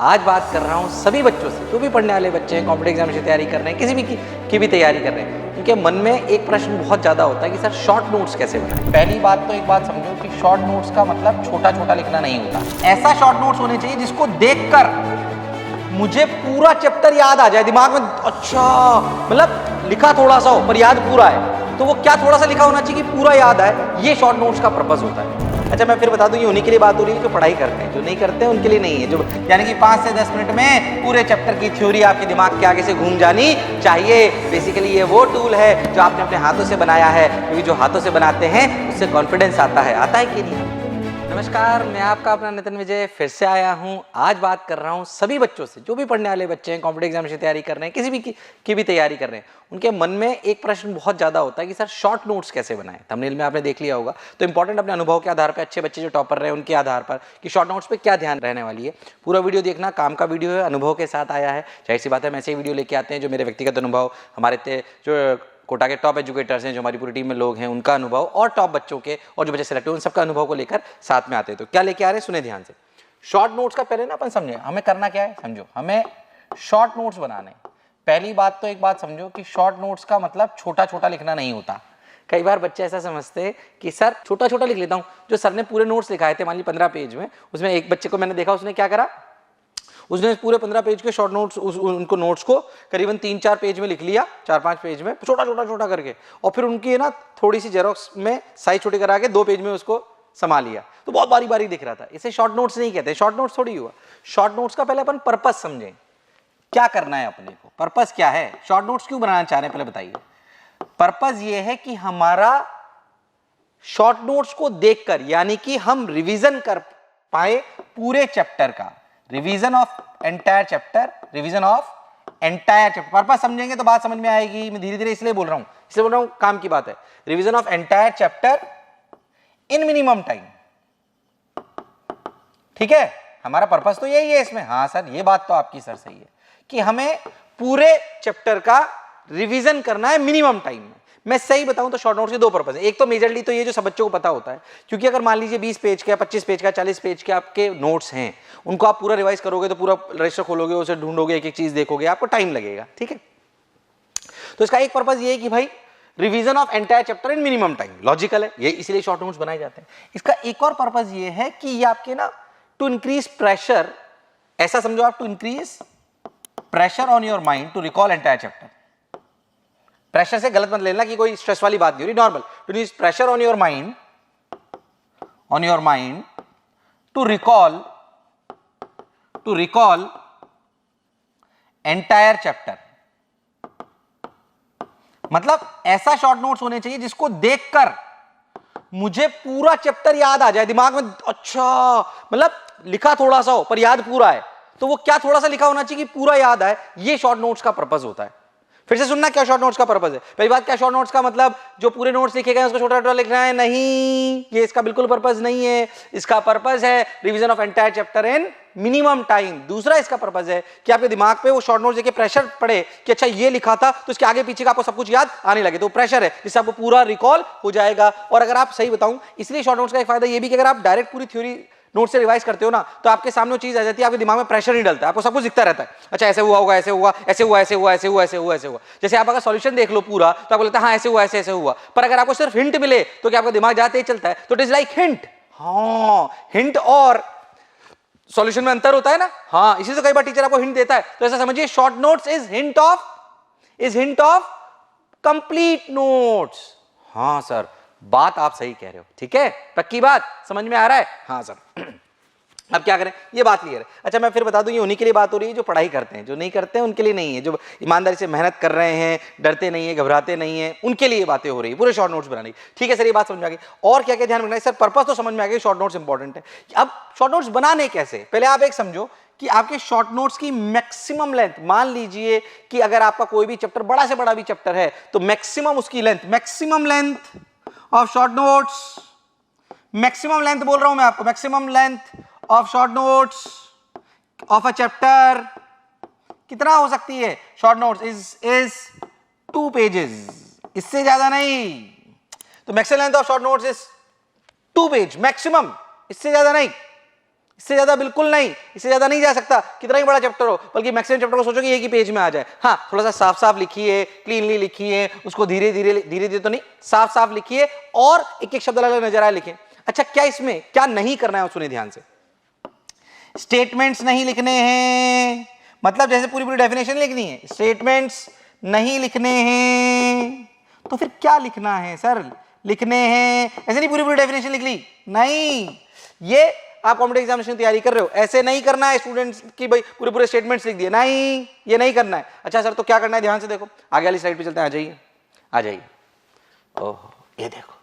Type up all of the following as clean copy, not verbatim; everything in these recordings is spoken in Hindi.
आज बात कर रहा हूँ सभी बच्चों से, जो भी पढ़ने वाले बच्चे हैं, कॉम्पिटिटिव एग्जाम की तैयारी कर रहे हैं, किसी भी की भी तैयारी कर रहे हैं, उनके मन में एक प्रश्न बहुत ज़्यादा होता है कि सर शॉर्ट नोट्स कैसे बनाएं। पहली बात तो एक बात समझो कि शॉर्ट नोट्स का मतलब छोटा छोटा लिखना नहीं होता। ऐसा शॉर्ट नोट्स होने चाहिए जिसको देखकर मुझे पूरा चैप्टर याद आ जाए दिमाग में। अच्छा, मतलब लिखा थोड़ा सा हो पर याद पूरा है, तो वो क्या थोड़ा सा लिखा होना चाहिए कि पूरा याद आए, ये शॉर्ट नोट्स का पर्पस होता है। अच्छा, मैं फिर बता दूं, ये उन्हीं के लिए बात हो रही है जो पढ़ाई करते हैं, जो नहीं करते हैं उनके लिए नहीं है। जो यानी कि 5 से 10 मिनट में पूरे चैप्टर की थ्योरी आपके दिमाग के आगे से घूम जानी चाहिए। बेसिकली ये वो टूल है जो आपने अपने हाथों से बनाया है, क्योंकि जो हाथों से बनाते हैं उससे कॉन्फिडेंस आता है कि नहीं? नमस्कार, मैं आपका अपना नितिन विजय फिर से आया हूं। आज बात कर रहा हूं सभी बच्चों से, जो भी पढ़ने वाले बच्चे हैं, कॉम्पिटिटिव एग्जाम की तैयारी कर रहे हैं, किसी भी की भी तैयारी कर रहे हैं, उनके मन में एक प्रश्न बहुत ज़्यादा होता है कि सर शॉर्ट नोट्स कैसे बनाएं। थंबनेल में आपने देख लिया होगा, तो इंपॉर्टेंट अपने अनुभव के आधार पर, अच्छे बच्चे जो टॉपर रहे हैं उनके आधार पर कि शॉर्ट नोट्स पर क्या ध्यान रहने वाली है। पूरा वीडियो देखना, काम का वीडियो है, अनुभव के साथ आया है। जाहिर सी बात है, हम ऐसे ही वीडियो लेके आते हैं जो मेरे व्यक्तिगत अनुभव, हमारे जो कोटा के टॉप एजुकेटर्स हैं, जो हमारी पूरी टीम में लोग हैं, उनका अनुभव, और टॉप बच्चों के और जो बच्चे सेलेक्ट हुए उन सबका अनुभव को लेकर साथ में आते हैं। तो क्या लेके आ रहे हैं, सुने ध्यान से। शॉर्ट नोट्स का पहले ना अपन समझे हमें करना क्या है। समझो, हमें शॉर्ट नोट्स बनाने। पहली बात तो एक बात समझो कि शॉर्ट नोट्स का मतलब छोटा छोटा लिखना नहीं होता। कई बार बच्चे ऐसा समझते हैं कि सर छोटा छोटा लिख लेता हूँ। जो सर ने पूरे नोट्स लिखाए थे, मान ली 15 पेज में, उसमें एक बच्चे को मैंने देखा, उसने क्या करा, उसने पूरे 15 पेज के शॉर्ट नोट्स उनको नोट्स को करीबन 3-4 पेज में लिख लिया, 4-5 पेज में छोटा छोटा छोटा करके, और फिर उनकी है ना थोड़ी सी जेरोक्स में साइज छोटी करा के 2 पेज में उसको संभाल लिया। तो बहुत बारी बारी दिख रहा था। इसे शॉर्ट नोट्स नहीं कहते, शॉर्ट नोट्स थोड़ी हुआ। शॉर्ट नोट्स का पहले अपन पर्पस समझें, क्या करना है अपने को, पर्पस क्या है, शॉर्ट नोट्स क्यों बनाना चाह रहे हैं, पहले बताइए। पर्पस ये है कि हमारा शॉर्ट नोट्स को देखकर, यानी कि हम रिवीजन कर पाए पूरे चैप्टर का, revision of entire chapter, revision of entire chapter. Purpose समझेंगे तो बात समझ में आएगी। मैं धीरे धीरे इसलिए बोल रहा हूं, काम की बात है। Revision of entire chapter in minimum time. ठीक है, हमारा पर्पस तो यही है इसमें। हाँ सर, ये बात तो आपकी सर सही है कि हमें पूरे चैप्टर का रिवीजन करना है मिनिमम टाइम में। मैं सही बताऊं तो शॉर्ट नोट्स के 2 पर्पस है। एक तो मेजरली तो ये जो सब बच्चों को पता होता है, क्योंकि अगर मान लीजिए 20 पेज का, 25 पेज का, 40 पेज के आपके नोट्स हैं, उनको आप पूरा रिवाइज करोगे तो पूरा रजिस्टर खोलोगे, उसे ढूंढोगे, एक एक चीज देखोगे, आपको टाइम लगेगा। ठीक है, तो इसका एक पर्पस ये है कि भाई revision of entire chapter in minimum time. Logical है ये, इसलिए शॉर्ट नोट्स बनाए जाते हैं। इसका एक और पर्पस ये है कि ये आपके ना टू इंक्रीज प्रेशर, ऐसा समझो आप, to increase pressure on your mind to recall entire chapter. Pressure से गलत मत लेना कि कोई स्ट्रेस वाली बात नहीं हो रही, normal. To increase pressure on your mind to recall entire chapter. मतलब ऐसा शॉर्ट नोट्स होने चाहिए जिसको देखकर मुझे पूरा चैप्टर याद आ जाए दिमाग में। अच्छा, मतलब लिखा थोड़ा सा हो पर याद पूरा है, तो वो क्या थोड़ा सा लिखा होना चाहिए कि पूरा याद आए, ये शॉर्ट नोट्स का पर्पस होता है। फिर से सुनना, क्या शॉर्ट नोट्स का पर्पस है। पहली बात, क्या शॉर्ट नोट्स का मतलब जो पूरे नोट्स लिखे गए उसको छोटा छोटा लिखना है, नहीं, ये इसका बिल्कुल पर्पस नहीं है। इसका पर्पस है revision of entire chapter in minimum time. दूसरा इसका पर्पस है कि आपके दिमाग पे वो शॉर्ट नोट्स देके प्रेशर पड़े कि अच्छा ये लिखा था, तो इसके आगे पीछे का आपको सब कुछ याद आने लगे, तो प्रेशर है जिससे आपको पूरा रिकॉल हो जाएगा। और अगर आप सही बताऊं, इसलिए शॉर्ट नोट्स का एक फायदा ये भी कि अगर आप डायरेक्ट पूरी थ्योरी नोट से रिवाइज करते हो ना, तो आपके सामने वो चीज आ जाती है, आपके दिमाग में प्रेशर नहीं डलता है, आपको सब कुछ दिखता रहता है। अच्छा, ऐसे हुआ होगा, ऐसे हुआ, ऐसे हुआ, ऐसे हुआ, ऐसे हुआ, ऐसे हुआ, ऐसे हुआ। जैसे आप अगर सॉल्यूशन देख लो पूरा, तो आपको लगता है हाँ ऐसे हुआ, ऐसे ऐसे हुआ। पर अगर आपको सिर्फ हिंट मिले तो क्या आपका दिमाग जाते ही चलता है? तो इट इज लाइक हिंट। हाँ, हिंट और सॉल्यूशन में अंतर होता है ना। हाँ, इसी से कई बार टीचर आपको हिंट देता है। तो ऐसा समझिए, short notes is hint of complete notes. हाँ सर, बात आप सही कह रहे हो। ठीक है, पक्की बात, समझ में आ रहा है? हाँ सर। अब क्या करें, ये बात क्लियर है। अच्छा, मैं फिर बता दूं, ये उन्हीं के लिए बात हो रही है जो पढ़ाई करते हैं। जो नहीं करते हैं उनके लिए नहीं है। जो ईमानदारी से मेहनत कर रहे हैं, डरते नहीं है, घबराते नहीं है, उनके लिए बातें हो रही है, पूरे शॉर्ट नोट्स बनाने की। ठीक है सर, ये बात समझ में आ गई। और क्या क्या ध्यान रखना है सर? पर्पस तो समझ में आ गया, शॉर्ट नोट्स इंपॉर्टेंट है। अब शॉर्ट नोट्स बनाने कैसे, पहले आप एक समझो कि आपके शॉर्ट नोट्स की मैक्सिमम लेंथ, मान लीजिए कि अगर आपका कोई भी चैप्टर, बड़ा से बड़ा भी चैप्टर है, तो मैक्सिमम उसकी length, maximum length of short notes, maximum length बोल रहा हूं मैं आपको, maximum length of short notes of a chapter कितना हो सकती है? शॉर्ट नोट्स इज 2 पेजेस, इससे ज्यादा नहीं। तो maximum length of short notes is 2 page, maximum, इससे ज्यादा नहीं। इससे ज्यादा बिल्कुल नहीं, इससे ज्यादा नहीं जा सकता, कितना ही बड़ा चैप्टर हो, बल्कि मैक्सिमम चैप्टर को सोचो कि एक ही पेज में आ जाए। हाँ, थोड़ा सा साफ साफ लिखिए, क्लीनली लिखिए, उसको धीरे धीरे तो नहीं, साफ साफ लिखिए और एक एक शब्द अलग नजर आए लिखिए। अच्छा, क्या इसमें क्या नहीं करना है सुनिए ध्यान से। स्टेटमेंट्स नहीं लिखने हैं, मतलब जैसे पूरी पूरी डेफिनेशन लिखनी है, स्टेटमेंट्स नहीं लिखने हैं, तो फिर क्या लिखना है सर? लिखने हैं, ऐसे नहीं पूरी पूरी डेफिनेशन लिख ली, नहीं, ये आप कॉम्पिटिटिव एग्जामिनेशन की तैयारी कर रहे हो, ऐसे नहीं करना है स्टूडेंट्स की भाई पूरे पूरे स्टेटमेंट्स लिख दिए, नहीं, ये नहीं करना है। अच्छा सर, तो क्या करना है? ध्यान से देखो, आगे वाली स्लाइड पे चलते हैं, आ जाइए, आ जाइए। ओहो, ये देखो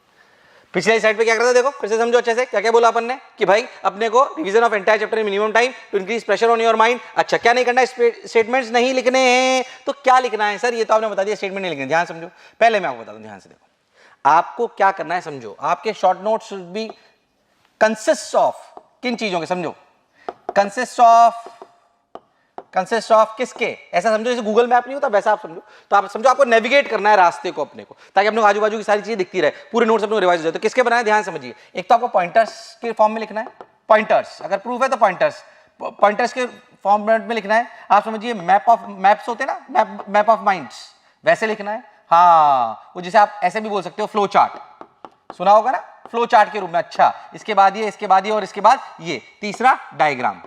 पिछले साइड पे क्या करता है, देखो फिर से समझो अच्छे से, क्या क्या बोला अपन ने कि भाई अपने को revision of entire chapter in minimum time to increase pressure on your mind. अच्छा, क्या नहीं करना है? स्टेटमेंट्स नहीं लिखने हैं, तो क्या लिखना है सर? ये तो आपने बता दिया, स्टेटमेंट नहीं लिखने। ध्यान समझो, पहले मैं आपको बता दूं, ध्यान से देखो, आपको क्या करना है समझो। आपके short notes should be consist of kin चीजों के, समझो, कंसिस्ट ऑफ किसके? ऐसा समझो जैसे गूगल मैप नहीं होता, वैसा आप समझो। तो आप समझो आपको नेविगेट करना है रास्ते को अपने को, ताकि अपने आजू बाजू की सारी चीजें दिखती रहे, पूरे नोट्स अपने रिवाइज हो जाए। तो किसके बनाए? ध्यान समझिए, एक तो आपको पॉइंटर्स के फॉर्म में लिखना है, पॉइंटर्स, अगर प्रूफ है तो पॉइंटर्स के फॉर्मेट में लिखना है। आप समझिए मैप्स होते हैं ना, मैप ऑफ माइंड्स, वैसे लिखना है। हाँ, वो जिसे आप ऐसे भी बोल सकते हो, फ्लो चार्ट सुना होगा ना, फ्लो चार्ट के रूप में। अच्छा, इसके बाद ये, इसके बाद ये और इसके बाद ये, तीसरा डायग्राम।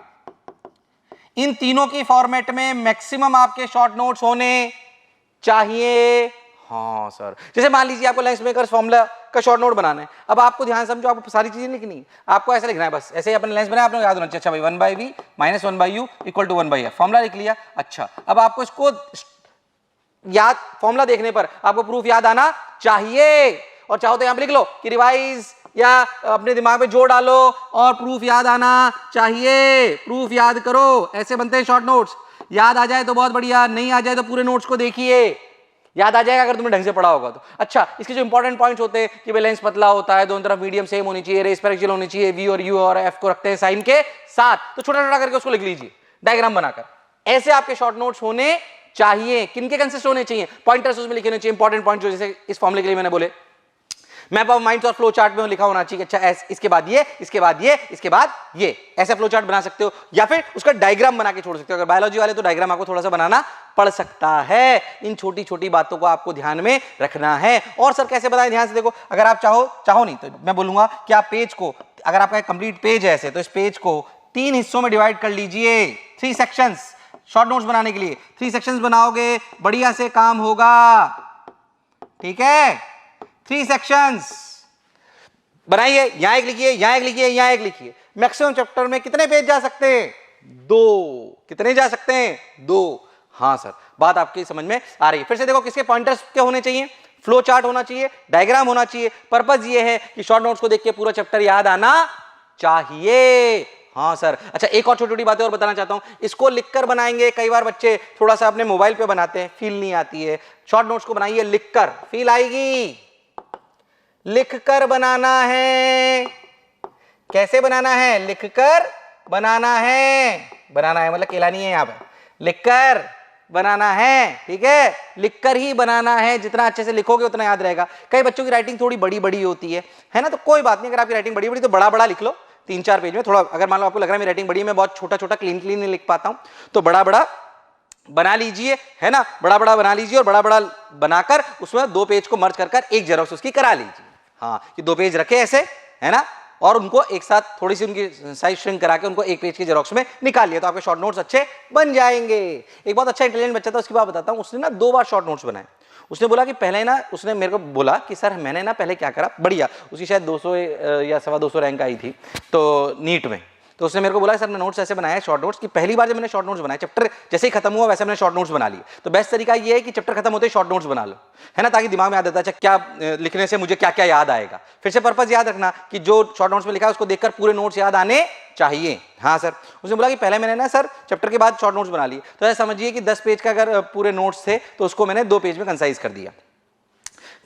इन तीनों की फॉर्मेट में मैक्सिमम आपके शॉर्ट नोट्स होने चाहिए। हाँ सर, जैसे मान लीजिए आपको लेंस मेकर्स फॉर्मूला का शॉर्ट नोट बनाना है, अब आपको ध्यान समझो, आपको सारी चीजें लिखनी है, आपको ऐसे लिखना है, बस ऐसे ही अपने लेंस बनाया, आपने याद होना चाहिए। अच्छा भाई, 1/v - 1/u = 1/f, फॉर्मूला लिख लिया। अच्छा, अब आपको इसको याद, फॉर्मूला देखने पर आपको प्रूफ याद आना चाहिए, और चाहो तो यहां पे लिख लो कि रिवाइज, या अपने दिमाग में जोड़ डालो, और प्रूफ याद आना चाहिए, प्रूफ याद करो। ऐसे बनते हैं शॉर्ट नोट्स। याद आ जाए तो बहुत बढ़िया, नहीं आ जाए तो पूरे नोट्स को देखिए, याद आ जाएगा अगर तुमने ढंग से पढ़ा होगा तो। अच्छा, इसके जो इंपॉर्टेंट पॉइंट्स होते हैं कि भाई लेंस पतला होता है, दोनों तरफ मीडियम सेम होनी चाहिए, रेस पर एक्चुअल होनी चाहिए, वी और यू और एफ को रखते हैं साइन के साथ, तो छोटा छोटा करके उसको लिख लीजिए डायग्राम बनाकर। ऐसे आपके शॉर्ट नोट्स होने चाहिए। किनके कंसिस्ट होने चाहिए? पॉइंटर्स उसमें लिखे होने चाहिए, इंपॉर्टेंट पॉइंट जो जैसे इस फॉर्मूले के लिए मैंने बोले, मैप ऑफ माइंड्स और फ्लो चार्ट में लिखा होना चाहिए। अच्छा, इसके बाद ये, इसके बाद ये, इसके बाद ये, ऐसा फ्लो चार्ट बना सकते हो, या फिर उसका डायग्राम बना के छोड़ सकते हो। अगर बायोलॉजी वाले तो डायग्राम आपको थोड़ा सा बनाना पड़ सकता है। इन छोटी छोटी बातों को आपको ध्यान में रखना है। और सर कैसे बताएं? ध्यान से देखो, अगर आप चाहो नहीं तो मैं बोलूंगा कि आप पेज को, अगर आपका कंप्लीट पेज है ऐसे, तो इस पेज को 3 हिस्सों में डिवाइड कर लीजिए, 3 सेक्शंस, शॉर्ट नोट्स बनाने के लिए 3 सेक्शंस बनाओगे, बढ़िया से काम होगा। ठीक है, 3 सेक्शंस बनाइए, यहां एक लिखिए, यहां एक लिखिए, यहां एक लिखिए। मैक्सिमम चैप्टर में कितने पेज जा सकते हैं? 2। कितने जा सकते हैं? 2। हाँ सर, बात आपकी समझ में आ रही है। फिर से देखो, किसके पॉइंटर्स के होने चाहिए? फ्लो चार्ट होना चाहिए, डायग्राम होना चाहिए। पर्पस ये है कि शॉर्ट नोट्स को देख के पूरा चैप्टर याद आना चाहिए। हाँ सर। अच्छा, एक और छोटी छोटी बातें और बताना चाहता हूं, इसको लिखकर बनाएंगे। कई बार बच्चे थोड़ा सा अपने मोबाइल पे बनाते हैं, फील नहीं आती है। शॉर्ट नोट्स को बनाइए लिखकर, फील आएगी। लिखकर बनाना है। कैसे बनाना है? लिखकर बनाना है। बनाना है मतलब केलानी है, यहां पर लिखकर बनाना है। ठीक है, लिखकर ही बनाना है। जितना अच्छे से लिखोगे उतना याद रहेगा। कई बच्चों की राइटिंग थोड़ी बड़ी बड़ी होती है ना, तो कोई बात नहीं, अगर आपकी राइटिंग बड़ी बड़ी तो बड़ा बड़ा लिख लो, 3-4 पेज में। थोड़ा अगर मान लो आपको लग रहा है मेरी राइटिंग बड़ी है, मैं बहुत छोटा छोटा क्लीन नहीं लिख पाता हूं, तो बड़ा बड़ा बना लीजिए, है ना, बड़ा बड़ा बना लीजिए, और बड़ा बड़ा बनाकर उसमें 2 पेज को मर्ज कर एक जेरॉक्स उसकी करा लीजिए। हाँ, कि 2 पेज रखे ऐसे, है ना, और उनको एक साथ थोड़ी सी उनकी साइज श्रिंक करा के उनको 1 पेज के जेरॉक्स में निकाल लिया, तो आपके शॉर्ट नोट्स अच्छे बन जाएंगे। एक बहुत अच्छा इंटेलिजेंट बच्चा था, उसकी बात बताता हूँ। उसने ना 2 बार शॉर्ट नोट्स बनाए। उसने बोला कि पहले ना, उसने मेरे को बोला कि सर मैंने ना पहले क्या करा, बढ़िया, उसकी शायद 200 या 225 रैंक आई थी तो नीट में। तो उसने मेरे को बोला सर मैं नोट्स ऐसे बनाए शॉर्ट नोट्स, कि पहली बार जब मैंने शॉर्ट नोट्स बनाए, चैप्टर जैसे ही खत्म हुआ वैसे मैंने शॉर्ट नोट्स बना लिए। तो बेस्ट तरीका ये है कि चैप्टर खत्म होते ही शॉर्ट नोट्स बना लो, है ना, ताकि दिमाग में याद आता है अच्छा क्या लिखने से मुझे क्या क्या याद आएगा। फिर से पर्पस याद रखना कि जो शॉर्ट नोट्स में लिखा है उसको देखकर पूरे नोट्स याद आने चाहिए। हाँ सर। उसने बोला कि पहले मैंने ना सर चैप्टर के बाद शॉर्ट नोट्स बना लिए, तो ऐसा समझिए कि 10 पेज का अगर पूरे नोट्स थे तो उसको मैंने 2 पेज में कंसाइज कर दिया।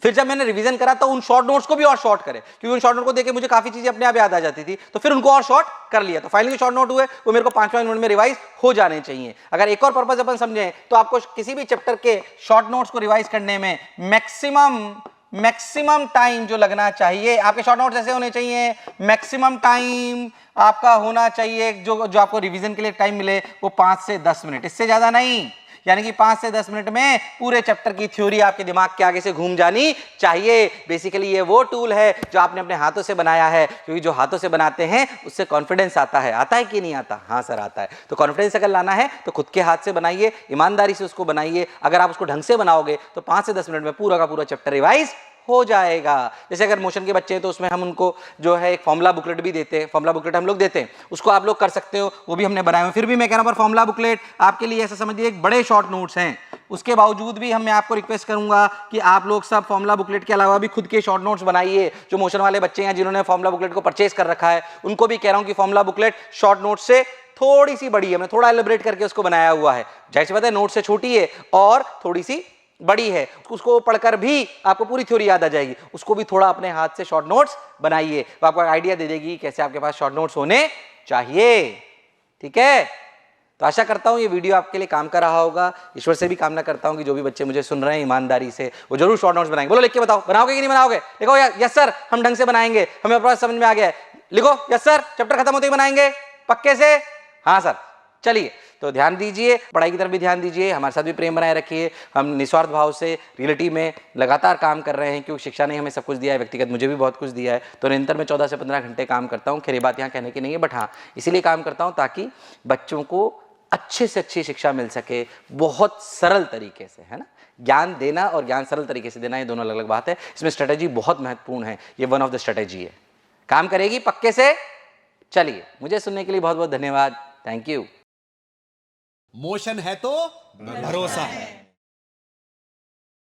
फिर जब मैंने रिवीजन करा तो उन शॉर्ट नोट्स को भी और शॉर्ट करे, क्योंकि उन शॉर्ट नोट को देख के मुझे काफी चीजें अपने आप याद आ जाती थी, तो फिर उनको और शॉर्ट कर लिया। तो फाइनली शॉर्ट नोट हुए वो मेरे को 5-5 मिनट में रिवाइज हो जाने चाहिए। अगर एक और पर्पस अपन समझें तो आपको किसी भी चैप्टर के शॉर्ट नोट्स को रिवाइज करने में मैक्सिमम टाइम जो लगना चाहिए, आपके शॉर्ट नोट्स ऐसे होने चाहिए, मैक्सिमम टाइम आपका होना चाहिए जो आपको रिवीजन के लिए टाइम मिले वो 5 से 10 मिनट, इससे ज्यादा नहीं। यानी कि 5 से 10 मिनट में पूरे चैप्टर की थ्योरी आपके दिमाग के आगे से घूम जानी चाहिए। बेसिकली ये वो टूल है जो आपने अपने हाथों से बनाया है, क्योंकि जो हाथों से बनाते हैं उससे कॉन्फिडेंस आता है। आता है कि नहीं आता? हाँ सर आता है। तो कॉन्फिडेंस अगर लाना है तो खुद के हाथ से बनाइए, ईमानदारी से उसको बनाइए। अगर आप उसको ढंग से बनाओगे तो 5 से 10 मिनट में पूरा का पूरा चैप्टर रिवाइज हो जाएगा। जैसे अगर मोशन के बच्चे हैं तो उसमें हम उनको जो है एक फॉर्मूला बुकलेट भी देते हैं, फॉर्मूला बुकलेट हम लोग देते हैं, उसको आप लोग कर सकते हो, वो भी हमने बनाए हुए। फिर भी मैं कह रहा हूं पर फॉर्मूला बुकलेट आपके लिए ऐसा समझिए एक बड़े शॉर्ट नोट्स हैं, उसके बावजूद भी मैं आपको रिक्वेस्ट करूंगा कि आप लोग सब फॉर्मूला बुकलेट के अलावा भी खुद के शॉर्ट नोट्स बनाइए। जो मोशन वाले बच्चे हैं जिन्होंने फॉर्मूला बुकलेट को परचेज कर रखा है उनको भी कह रहा हूं कि फॉर्मूला बुकलेट शॉर्ट नोट्स से थोड़ी सी बड़ी है, मैं थोड़ा एलिब्रेट करके उसको बनाया हुआ है। जाहिर सी बात है नोट से छोटी है और थोड़ी सी बड़ी है, उसको पढ़कर भी आपको पूरी थ्योरी याद आ जाएगी। उसको भी थोड़ा अपने हाथ से शॉर्ट नोट्स बनाइए, तो आपको आइडिया दे देगी कैसे आपके पास शॉर्ट नोट्स होने चाहिए। ठीक है, तो आशा करता हूं ये वीडियो आपके लिए काम कर रहा होगा। ईश्वर से भी कामना करता हूं कि जो भी बच्चे मुझे सुन रहे हैं ईमानदारी से वो जरूर शॉर्ट नोट्स बनाएंगे। बोलो लिख के बताओ, बनाओगे कि नहीं बनाओगे? लिखो यस सर, हम ढंग से बनाएंगे, हमें अपना समझ में आ गया है। लिखो यस सर, चैप्टर खत्म होते ही बनाएंगे पक्के से? हाँ सर। चलिए, तो ध्यान दीजिए, पढ़ाई की तरफ भी ध्यान दीजिए, हमारे साथ भी प्रेम बनाए रखिए। हम निस्वार्थ भाव से रियलिटी में लगातार काम कर रहे हैं, क्योंकि शिक्षा ने हमें सब कुछ दिया है, व्यक्तिगत मुझे भी बहुत कुछ दिया है। तो निरंतर मैं 14 से 15 घंटे काम करता हूँ। खैर ये बात यहाँ कहने की नहीं है, बट हाँ इसीलिए काम करता हूँ ताकि बच्चों को अच्छे से अच्छी शिक्षा मिल सके, बहुत सरल तरीके से, है ना। ज्ञान देना और ज्ञान सरल तरीके से देना ये दोनों अलग अलग बात है। इसमें स्ट्रेटेजी बहुत महत्वपूर्ण है, ये वन ऑफ द स्ट्रेटेजी है। काम करेगी पक्के से? चलिए, मुझे सुनने के लिए बहुत बहुत धन्यवाद। Thank you. मोशन है तो भरोसा है।